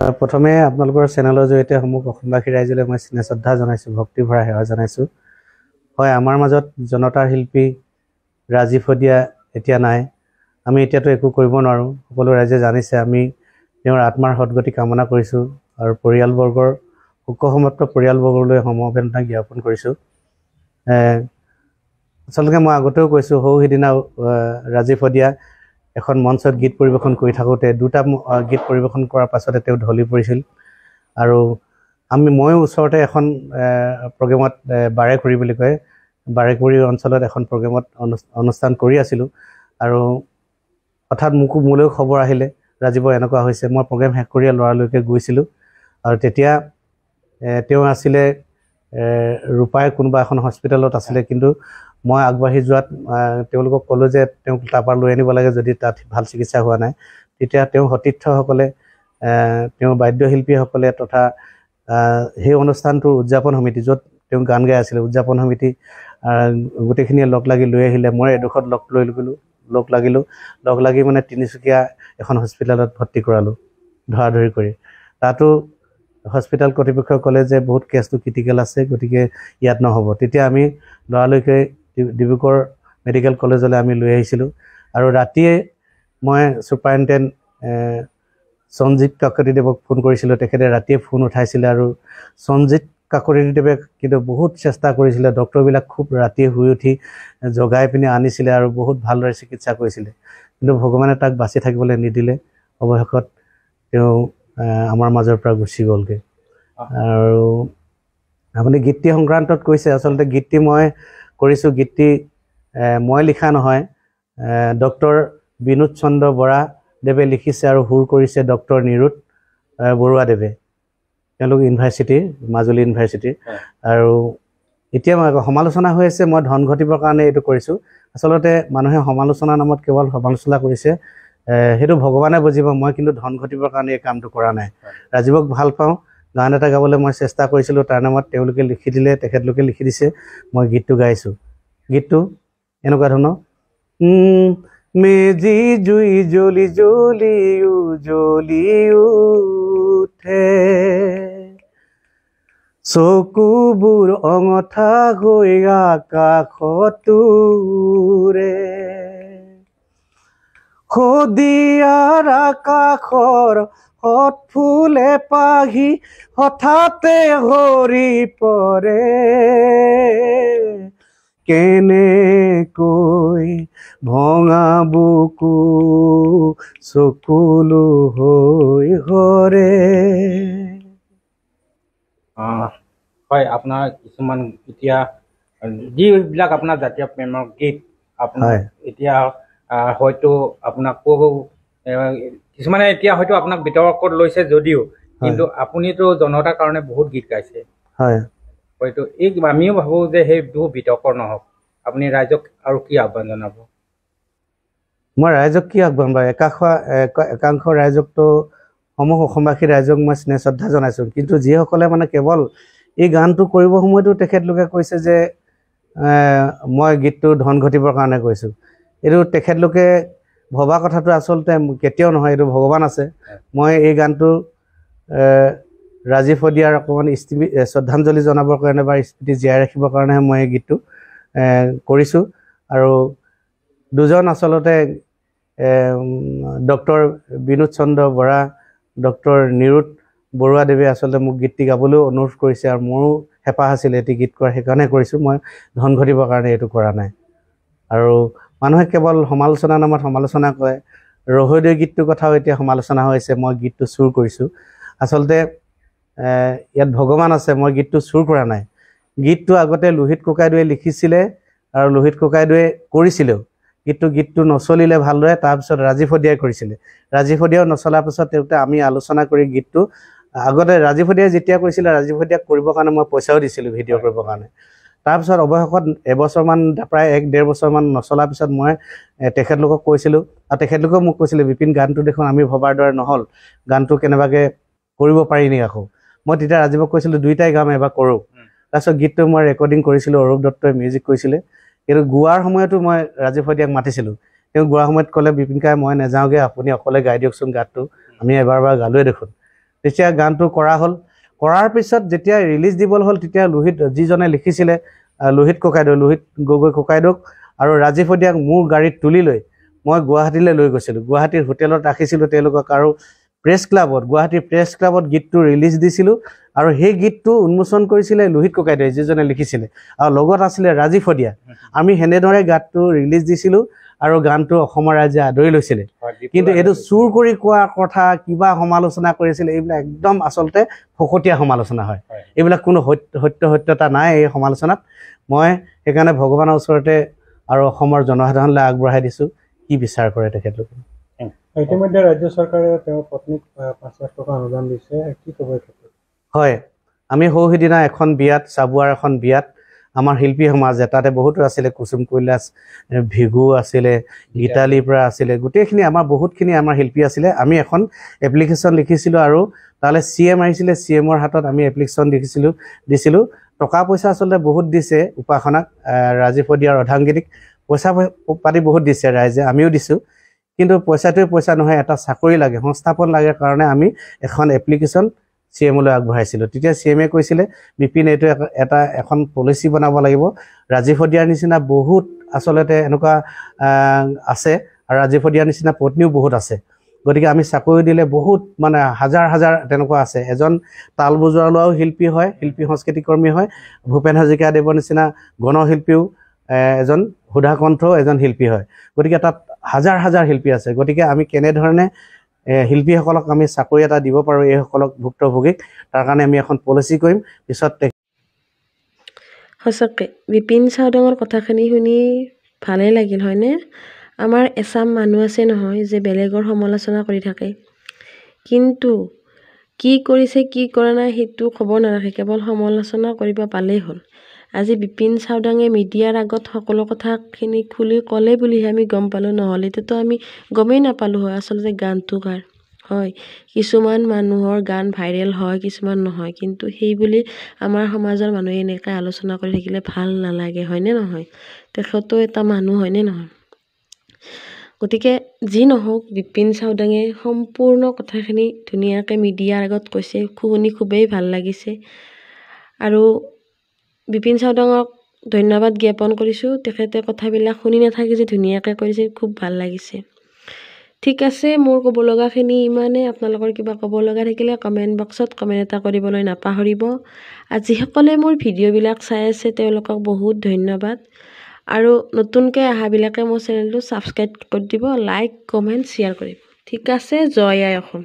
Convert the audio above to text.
প্ৰথমে আপোনালোকৰ চেনেলৰ জৰিয়তে সমূহ অসমবাসী ৰাইজলৈ মই স্নেহ শ্ৰদ্ধা জনাইছোঁ, ভক্তি ভৰা সেৱা জনাইছোঁ। হয়, আমাৰ মাজত জনতাৰ শিল্পী ৰাজীৱ শদিয়া এতিয়া নাই। আমি এতিয়াতো একো কৰিব নোৱাৰোঁ, সকলো ৰাইজে জানিছে। আমি তেওঁৰ আত্মাৰ সদগতি কামনা কৰিছোঁ আৰু পৰিয়ালবৰ্গৰ শোকসমাপ্ত পৰিয়ালবৰ্গলৈ সমবেদনা জ্ঞাপন কৰিছোঁ। আচলতে মই আগতেও কৈছোঁ, সিদিনা ৰাজীৱ শদিয়া এখন মঞ্চত গীত পৰিৱেশন কৰি থাকোঁতে দুটা গীত পৰিৱেশন কৰাৰ পাছতে তেওঁ ঢলি পৰিছিল। আৰু ময়ো ওচৰতে এখন প্ৰগ্ৰেমত বাৰেকুৰি বুলি কয়, বাৰেকুৰি অঞ্চলত এখন প্ৰগ্ৰেমত অনুষ্ঠান কৰি আছিলোঁ। আৰু হঠাৎ মোলৈও খবৰ আহিলে, ৰাজীৱৰ এনেকুৱা হৈছে। মই প্ৰগ্ৰেম শেষ কৰি ল'ৰালৈকে গৈছিলোঁ। আৰু তেতিয়া তেওঁ আছিলে ৰূপাই কোনোবা এখন হস্পিটেলত আছিলে, কিন্তু মই আগবাঢ়ি যোৱাত তেওঁলোকক ক'লোঁ যে তেওঁক তাৰপৰা লৈ আনিব লাগে যদি তাত ভাল চিকিৎসা হোৱা নাই। তেতিয়া তেওঁ সতীৰ্থসকলে, তেওঁৰ বাদ্যশিল্পীসকলে তথা সেই অনুষ্ঠানটোৰ উদযাপন সমিতি, য'ত তেওঁ গান গাই আছিলে, উদযাপন সমিতি গোটেইখিনিয়ে লগ লাগি লৈ আহিলে। মই এডোখৰত লগ লাগি মানে তিনিচুকীয়া এখন হস্পিটেলত ভৰ্তি কৰালোঁ ধৰাধৰি কৰি। তাতো হস্পিটেল কৰ্তৃপক্ষই ক'লে যে বহুত কেছটো ক্ৰিটিকেল আছে, গতিকে ইয়াত নহ'ব। তেতিয়া আমি ল'ৰালৈকে ডিব্ৰুগড় মেডিকেল কলেজলৈ আমি লৈ আহিছিলোঁ। আৰু ৰাতিয়ে মই ছুপাৰিণ্টেণ্ট সঞ্জিত কাকতিদেৱক ফোন কৰিছিলোঁ। তেখেতে ৰাতিয়ে ফোন উঠাইছিলে। আৰু সঞ্জিত কাকতিদেৱে কিন্তু বহুত চেষ্টা কৰিছিলে। ডক্টৰবিলাক খুব ৰাতিয়ে শুই উঠি জগাই পিনি আনিছিলে আৰু বহুত ভালদৰে চিকিৎসা কৰিছিলে, কিন্তু ভগৱানে তাক বাচি থাকিবলৈ নিদিলে। অৱশেষত তেওঁ আমাৰ মাজৰ পৰা গুচি গ'লগৈ। আৰু আপুনি গীতটি সংক্ৰান্তত কৈছে, আচলতে গীতটি মই কৰিছোঁ। গীতটি মই লিখা নহয়, ডক্টৰ বিনোদ চন্দ্ৰ বৰা দেৱে লিখিছে আৰু সুৰ কৰিছে ডক্টৰ নিৰুত বৰুৱাদেৱে। তেওঁলোক ইউনিভাৰ্চিটিৰ, মাজুলী ইউনিভাৰ্চিটিৰ। আৰু এতিয়া সমালোচনা হৈ আছে, মই ধন ঘটিবৰ কাৰণে এইটো কৰিছোঁ। আচলতে মানুহে সমালোচনা নামত কেৱল সমালোচনা কৰিছে, সেইটো ভগৱানে বুজিব। মই কিন্তু ধন ঘটিবৰ কাৰণে এই কামটো কৰা নাই। ৰাজীৱক ভাল পাওঁ, গান এটা গাবলৈ মই চেষ্টা কৰিছিলোঁ, তাৰ নামত তেওঁলোকে লিখি দিলে, তেখেতলোকে লিখি দিছে, মই গীতটো গাইছোঁ। গীতটো এনেকুৱা ধৰণৰ: মেজি জুই জ্বলি জ্বলি জ্বলি উঠে, চকুবোৰ অঙঠা হৈ আকাশতোৰে, শদিয়াৰ আকাশৰ হত ফুলে পাহি হঠাতে সৰি পৰে, কেনেকৈ ভঙা বুকু চকুলো হৈ হৰে। হয়, আপোনাৰ কিছুমান এতিয়া যিবিলাক আপোনাৰ জাতীয় প্ৰেমৰ গীত আপোনাৰ এতিয়া হয়তো আপোনাক কিছুমানে এতিয়া হয়তো আপোনাক বিতৰ্কত লৈছে যদিও, কিন্তু আপুনিতো জনতাৰ কাৰণে বহুত গীত গাইছে। হয়তো আমিও ভাবোঁ যে সেইবোৰ বিতৰ্কৰ নহওক। আপুনি ৰাইজক আৰু কি আহ্বান জনাব? মই ৰাইজক কি আহ্বান বাৰু, একাংশ ৰাইজকতো সমূহ অসমবাসী ৰাইজক মই স্নেহ শ্ৰদ্ধা জনাইছোঁ। কিন্তু যিসকলে মানে কেৱল এই গানটো কৰিব সময়তো তেখেতলোকে কৈছে যে মই গীতটো ধন ঘটিবৰ কাৰণে কৈছোঁ, এইটো তেখেতলোকে ভবা কথাটো আচলতে কেতিয়াও নহয়, এইটো ভগৱান আছে। মই এই গানটো ৰাজীৱ শদিয়াৰ অকণমান শ্ৰদ্ধাঞ্জলি জনাবৰ কাৰণে বা স্মৃতি জীয়াই ৰাখিবৰ কাৰণেহে মই এই গীতটো কৰিছোঁ। আৰু দুজন আচলতে ডক্টৰ বিনোদ চন্দ্ৰ বৰা, ডক্টৰ নিৰুত বৰুৱাদেৱে আচলতে মোক গীতটি গাবলৈও অনুৰোধ কৰিছে, আৰু মোৰো হেঁপাহ আছিলে এটি গীত কৰা, সেইকাৰণে কৰিছোঁ। মই ধন ঘটিবৰ কাৰণে এইটো কৰা নাই। আৰু মানুহে কেৱল সমালোচনা নামত সমালোচনা কৰে। ৰহদৈ গীতটোৰ কথাও এতিয়া সমালোচনা হৈছে, মই গীতটো চুৰ কৰিছোঁ। আচলতে ইয়াত ভগৱান আছে, মই গীতটো চুৰ কৰা নাই। গীতটো আগতে লোহিত ককাইদেৱে লিখিছিলে আৰু লোহিত ককাইদেৱে কৰিছিলেও। গীতটো নচলিলে ভালদৰে, তাৰপিছত ৰাজীৱ শদিয়াই কৰিছিলে। ৰাজীৱ শদিয়াও নচলাৰ পিছত আমি আলোচনা কৰি গীতটো আগতে ৰাজীৱ শদিয়াই যেতিয়া কৰিছিলে, ৰাজীৱ শদিয়াক কৰিবৰ কাৰণে মই পইচাও দিছিলোঁ ভিডিঅ' কৰিবৰ কাৰণে। তাৰপিছত অৱশেষত এবছৰমান, প্ৰায় 1-1.5 বছৰমান নচলাৰ পিছত মই তেখেতলোকক কৈছিলোঁ, আৰু তেখেতলোকেও মোক কৈছিলে, বিপিন গানটো দেখোন আমি ভবাৰ দৰে নহ'ল, গানটো কেনেবাকৈ কৰিব পাৰি নি আকৌ। মই তেতিয়া ৰাজীৱক কৈছিলোঁ, দুইটাই গাম, এবাৰ কৰোঁ। তাৰপিছত গীতটো মই ৰেকৰ্ডিং কৰিছিলোঁ, অৰূপ দত্তই মিউজিক কৰিছিলে। কিন্তু গোৱাৰ সময়তো মই ৰাজীৱ শদিয়াক মাতিছিলোঁ। তেওঁ গোৱাৰ সময়ত ক'লে, বিপিন কাই মই নাযাওঁগৈ, আপুনি অকলে গাই দিয়কচোন গানটো, আমি এবাৰ গালোৱে দেখোন। তেতিয়া গানটো কৰা হ'ল কৰাৰ পিছত যেতিয়া ৰিলিজ দিবলৈ হ'ল তেতিয়া লোহিত যিজনে লিখিছিলে লোহিত গগৈ ককাইদেউক আৰু ৰাজীৱ শদিয়াক মোৰ গাড়ীত তুলি লৈ মই গুৱাহাটীলৈ লৈ গৈছিলোঁ গুৱাহাটীৰ হোটেলত ৰাখিছিলোঁ তেওঁলোকক আৰু গুৱাহাটীৰ প্ৰেছ ক্লাবত গীতটো ৰিলিজ দিছিলোঁ আৰু সেই গীতটো উন্মোচন কৰিছিলে লোহিত ককাইদেৱে যিজনে লিখিছিলে আৰু লগত আছিলে ৰাজীৱ শদিয়া আমি হেনেদৰে গানটো ৰিলিজ দিছিলোঁ আৰু গানটো অসমৰ ৰাইজে আদৰি লৈছিলে কিন্তু এইটো চুৰ কৰি কোৱা কথা কিবা সমালোচনা কৰিছিলে এইবিলাক একদম আচলতে ফকতীয়া সমালোচনা হয় এইবিলাক কোনো সত্যতা নাই এই সমালোচনাত মই সেইকাৰণে ভগৱানৰ ওচৰতে আৰু অসমৰ জনসাধাৰণলৈ আগবঢ়াই দিছোঁ কি বিচাৰ কৰে তেখেতলোকে ইতিমধ্যে ৰাজ্য চৰকাৰে তেওঁৰ পত্নীক 5 লাখ টকা অনুদান দিছে কি ক'ব হয় আমি সৌহিদিনা এখন বিয়াত চাবুৱাৰ এখন বিয়াত আমাৰ শিল্পী সমাজে তাতে বহুতো আছিলে কুসুম কৈলাশ ভিগু আছিলে গীতালীৰ পৰা আছিলে গোটেইখিনি আমাৰ বহুতখিনি আমাৰ শিল্পী আছিলে আমি এখন এপ্লিকেশ্যন লিখিছিলোঁ আৰু তালে CM আহিছিলে CMৰ হাতত আমি এপ্লিকেশ্যন দিছিলোঁ টকা পইচা আচলতে বহুত দিছে উপাসনাক ৰাজীৱ শদিয়াৰ অৰ্ধাংগিনীক পইচা পাতি বহুত দিছে ৰাইজে আমিও দিছোঁ কিন্তু পইচাটোৱে পইচা নহয় এটা চাকৰি লাগে সংস্থাপন লাগে কাৰণে আমি এখন এপ্লিকেশ্যন CMলৈ আগবঢ়াইছিলোঁ তেতিয়া CMে কৈছিলে বিপিন এইটো এখন পলিচি বনাব লাগিব ৰাজীৱ শদিয়াৰ নিচিনা বহুত আচলতে এনেকুৱা আছে আৰু ৰাজীৱ শদিয়াৰ নিচিনা পত্নীও বহুত আছে গতিকে আমি চাকৰি দিলে বহুত মানে হাজাৰ হাজাৰ তেনেকুৱা আছে এজন তাল বজোৱা লোৱাও শিল্পী হয় শিল্পী সংস্কৃতি কৰ্মী হয় ভূপেন হাজৰিকাদেৱৰ নিচিনা গণশিল্পীও এজন সুধাকণ্ঠ এজন শিল্পী হয় গতিকে তাত হাজাৰ হাজাৰ শিল্পী আছে গতিকে আমি কেনেধৰণে শিল্পীসকলক আমি চাকৰি এটা দিব পাৰোঁ এইসকলক ভুক্তভোগীক তাৰ কাৰণে আমি এখন পলিচি কৰিম পিছত সঁচাকৈ বিপিন চাওডাঙৰ কথাখিনি শুনি ভালেই লাগিল হয়নে আমাৰ এচাম মানুহ আছে নহয় যে বেলেগৰ সমালোচনা কৰি থাকে কিন্তু কি কৰিছে কি কৰা নাই সেইটো খবৰ নাৰাখে কেৱল সমালোচনা কৰিব পালেই হ'ল আজি বিপিন চাওডাঙে মিডিয়াৰ আগত সকলো কথাখিনি খুলি ক'লে বুলিহে আমি গম পালোঁ নহ'লেতো আমি গমেই নাপালোঁ হয় আচলতে গানটো কাৰ হয় কিছুমান মানুহৰ গান ভাইৰেল হয় কিছুমান নহয় কিন্তু সেই বুলি আমাৰ সমাজৰ মানুহে এনেকৈ আলোচনা কৰি থাকিলে ভাল নালাগে হয়নে নহয় তেখেতো এটা মানুহ হয়নে নহয় গতিকে যি নহওক বিপিন চাওডাঙে সম্পূৰ্ণ কথাখিনি ধুনীয়াকৈ মিডিয়াৰ আগত কৈছে শুনি খুবেই ভাল লাগিছে আৰু বিপিন চাওডাঙক ধন্যবাদ জ্ঞাপন কৰিছোঁ তেখেতে কথাবিলাক শুনি নাথাকি যে ধুনীয়াকৈ কৰিছে খুব ভাল লাগিছে ঠিক আছে মোৰ ক'ব লগাখিনি ইমানেই আপোনালোকৰ কিবা ক'ব লগা থাকিলে কমেণ্ট বক্সত কমেণ্ট এটা কৰিবলৈ নাপাহৰিব যিসকলে মোৰ ভিডিঅ'বিলাক চাই আছে তেওঁলোকক বহুত ধন্যবাদ আৰু নতুনকৈ অহাবিলাকে মোৰ চেনেলটো ছাবস্ক্ৰাইব কৰি দিব লাইক কমেণ্ট শ্বেয়াৰ কৰিব ঠিক আছে জয় আই অসম